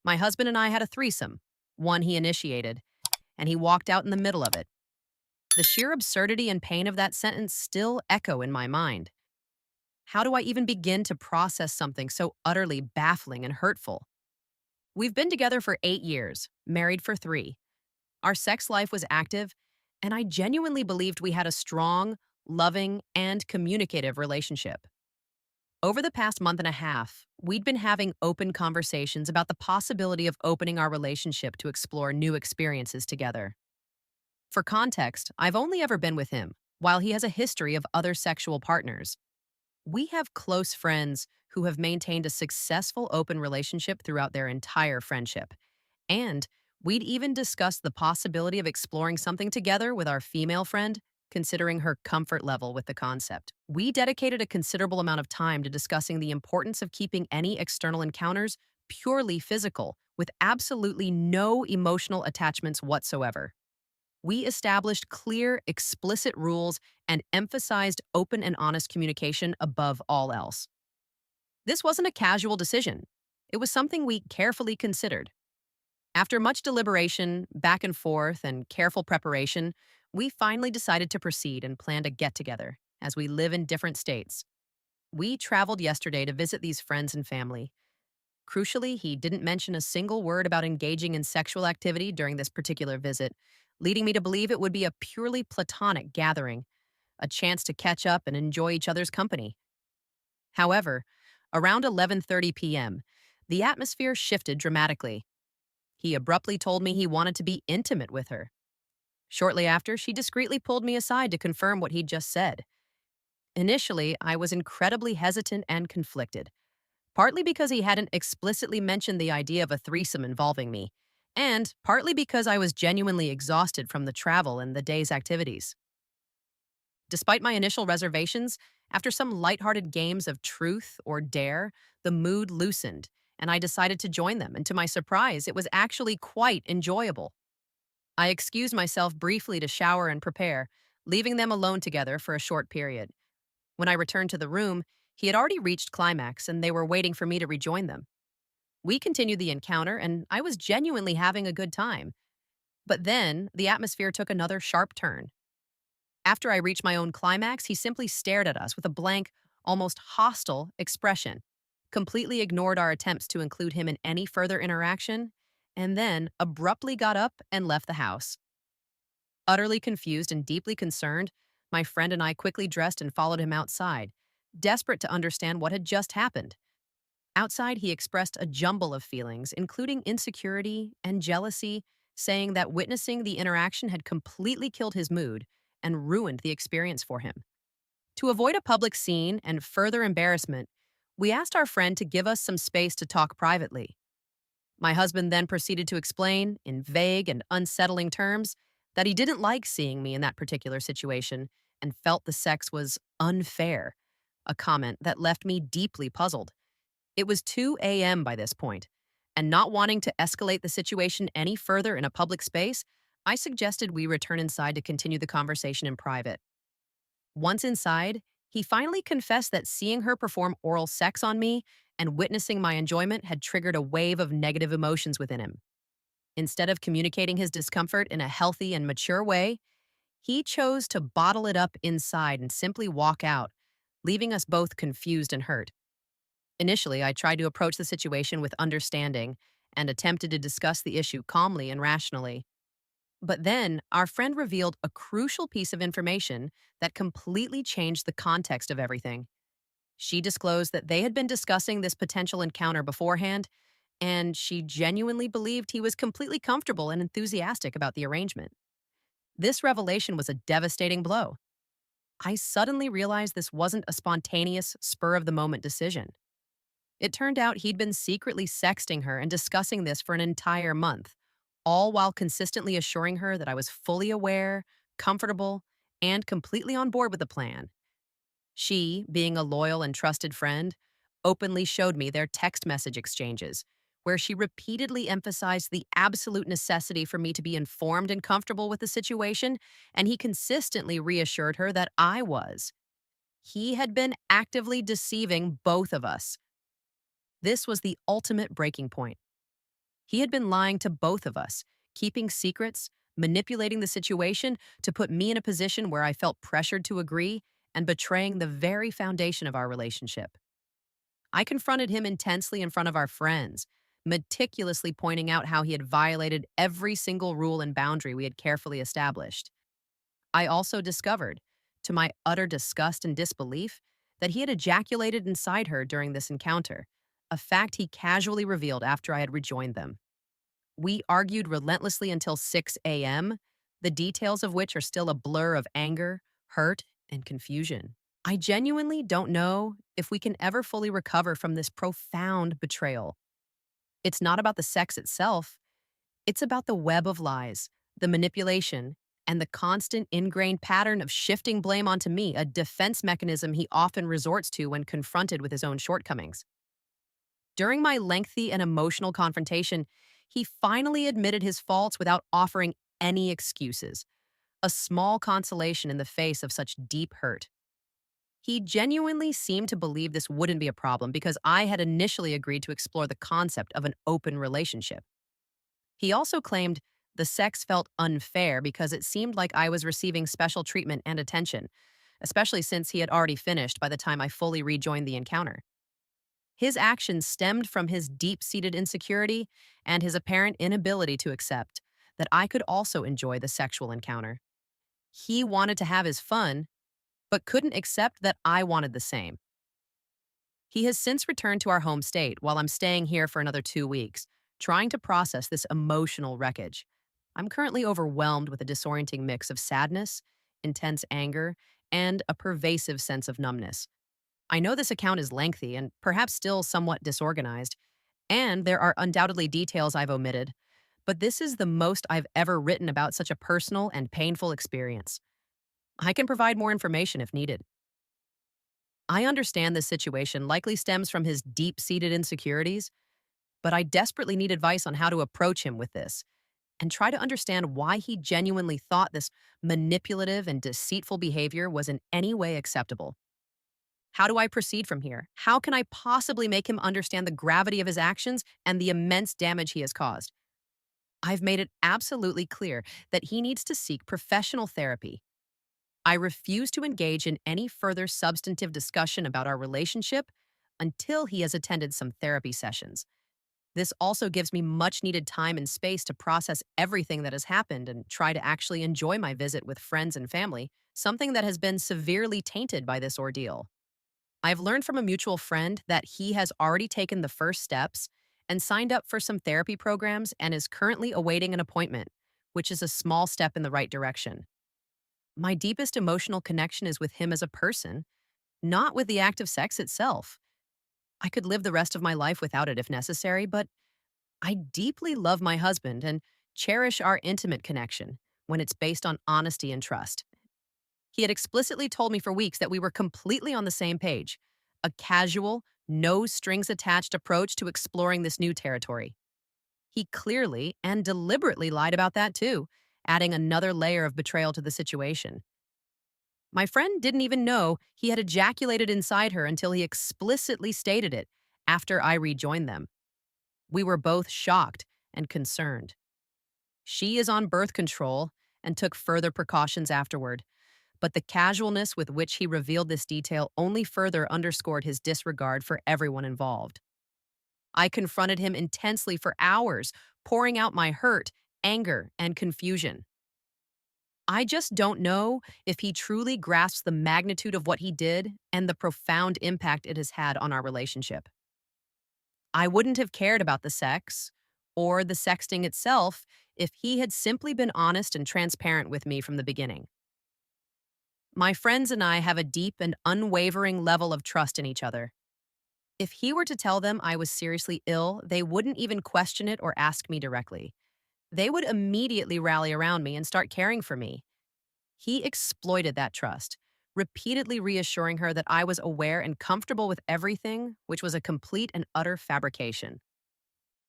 My husband and I had a threesome, one he initiated, and he walked out in the middle of it. The sheer absurdity and pain of that sentence still echo in my mind. How do I even begin to process something so utterly baffling and hurtful? We've been together for 8 years, married for 3. Our sex life was active, and I genuinely believed we had a strong, loving, and communicative relationship. Over the past month and a half, we'd been having open conversations about the possibility of opening our relationship to explore new experiences together. For context, I've only ever been with him, while he has a history of other sexual partners. We have close friends who have maintained a successful open relationship throughout their entire friendship. And we'd even discussed the possibility of exploring something together with our female friend, considering her comfort level with the concept. We dedicated a considerable amount of time to discussing the importance of keeping any external encounters purely physical, with absolutely no emotional attachments whatsoever. We established clear, explicit rules and emphasized open and honest communication above all else. This wasn't a casual decision, it was something we carefully considered. After much deliberation, back and forth, and careful preparation, we finally decided to proceed and planned a get together, as we live in different states. We traveled yesterday to visit these friends and family. Crucially, he didn't mention a single word about engaging in sexual activity during this particular visit, leading me to believe it would be a purely platonic gathering, a chance to catch up and enjoy each other's company. However, around 11:30 p.m., the atmosphere shifted dramatically. He abruptly told me he wanted to be intimate with her. Shortly after, she discreetly pulled me aside to confirm what he'd just said. Initially, I was incredibly hesitant and conflicted, partly because he hadn't explicitly mentioned the idea of a threesome involving me, and partly because I was genuinely exhausted from the travel and the day's activities. Despite my initial reservations, after some lighthearted games of truth or dare, the mood loosened, and I decided to join them, and to my surprise, it was actually quite enjoyable. I excused myself briefly to shower and prepare, leaving them alone together for a short period. When I returned to the room, he had already reached climax, and they were waiting for me to rejoin them. We continued the encounter, and I was genuinely having a good time. But then, the atmosphere took another sharp turn. After I reached my own climax, he simply stared at us with a blank, almost hostile expression, completely ignored our attempts to include him in any further interaction, and then abruptly got up and left the house. Utterly confused and deeply concerned, my friend and I quickly dressed and followed him outside, desperate to understand what had just happened. Outside, he expressed a jumble of feelings, including insecurity and jealousy, saying that witnessing the interaction had completely killed his mood and ruined the experience for him. To avoid a public scene and further embarrassment, we asked our friend to give us some space to talk privately. My husband then proceeded to explain, in vague and unsettling terms, that he didn't like seeing me in that particular situation and felt the sex was unfair, a comment that left me deeply puzzled. It was 2 a.m. by this point, and not wanting to escalate the situation any further in a public space, I suggested we return inside to continue the conversation in private. Once inside, he finally confessed that seeing her perform oral sex on me and witnessing my enjoyment had triggered a wave of negative emotions within him. Instead of communicating his discomfort in a healthy and mature way, he chose to bottle it up inside and simply walk out, leaving us both confused and hurt. Initially, I tried to approach the situation with understanding and attempted to discuss the issue calmly and rationally. But then, our friend revealed a crucial piece of information that completely changed the context of everything. She disclosed that they had been discussing this potential encounter beforehand, and she genuinely believed he was completely comfortable and enthusiastic about the arrangement. This revelation was a devastating blow. I suddenly realized this wasn't a spontaneous, spur of the moment decision. It turned out he'd been secretly sexting her and discussing this for an entire month, all while consistently assuring her that I was fully aware, comfortable, and completely on board with the plan. She, being a loyal and trusted friend, openly showed me their text message exchanges, where she repeatedly emphasized the absolute necessity for me to be informed and comfortable with the situation, and he consistently reassured her that I was. He had been actively deceiving both of us. This was the ultimate breaking point. He had been lying to both of us, keeping secrets, manipulating the situation to put me in a position where I felt pressured to agree, and betraying the very foundation of our relationship. I confronted him intensely in front of our friends, meticulously pointing out how he had violated every single rule and boundary we had carefully established. I also discovered, to my utter disgust and disbelief, that he had ejaculated inside her during this encounter, a fact he casually revealed after I had rejoined them. We argued relentlessly until 6 a.m., the details of which are still a blur of anger, hurt, and confusion. I genuinely don't know if we can ever fully recover from this profound betrayal. It's not about the sex itself, it's about the web of lies, the manipulation, and the constant ingrained pattern of shifting blame onto me, a defense mechanism he often resorts to when confronted with his own shortcomings. During my lengthy and emotional confrontation, he finally admitted his faults without offering any excuses, a small consolation in the face of such deep hurt. He genuinely seemed to believe this wouldn't be a problem because I had initially agreed to explore the concept of an open relationship. He also claimed the sex felt unfair because it seemed like I was receiving special treatment and attention, especially since he had already finished by the time I fully rejoined the encounter. His actions stemmed from his deep seated insecurity and his apparent inability to accept that I could also enjoy the sexual encounter. He wanted to have his fun, but couldn't accept that I wanted the same. He has since returned to our home state while I'm staying here for another 2 weeks, trying to process this emotional wreckage. I'm currently overwhelmed with a disorienting mix of sadness, intense anger, and a pervasive sense of numbness. I know this account is lengthy and perhaps still somewhat disorganized, and there are undoubtedly details I've omitted, but this is the most I've ever written about such a personal and painful experience. I can provide more information if needed. I understand this situation likely stems from his deep seated insecurities, but I desperately need advice on how to approach him with this and try to understand why he genuinely thought this manipulative and deceitful behavior was in any way acceptable. How do I proceed from here? How can I possibly make him understand the gravity of his actions and the immense damage he has caused? I've made it absolutely clear that he needs to seek professional therapy. I refuse to engage in any further substantive discussion about our relationship until he has attended some therapy sessions. This also gives me much needed time and space to process everything that has happened and try to actually enjoy my visit with friends and family, something that has been severely tainted by this ordeal. I've learned from a mutual friend that he has already taken the first steps and signed up for some therapy programs and is currently awaiting an appointment, which is a small step in the right direction. My deepest emotional connection is with him as a person, not with the act of sex itself. I could live the rest of my life without it if necessary, but I deeply love my husband and cherish our intimate connection when it's based on honesty and trust. He had explicitly told me for weeks that we were completely on the same page, a casual, no strings attached approach to exploring this new territory. He clearly and deliberately lied about that too, adding another layer of betrayal to the situation. My friend didn't even know he had ejaculated inside her until he explicitly stated it after I rejoined them. We were both shocked and concerned. She is on birth control and took further precautions afterward, but the casualness with which he revealed this detail only further underscored his disregard for everyone involved. I confronted him intensely for hours, pouring out my hurt, anger, and confusion. I just don't know if he truly grasps the magnitude of what he did and the profound impact it has had on our relationship. I wouldn't have cared about the sex or the sexting itself if he had simply been honest and transparent with me from the beginning. My friends and I have a deep and unwavering level of trust in each other. If he were to tell them I was seriously ill, they wouldn't even question it or ask me directly. They would immediately rally around me and start caring for me. He exploited that trust, repeatedly reassuring her that I was aware and comfortable with everything, which was a complete and utter fabrication.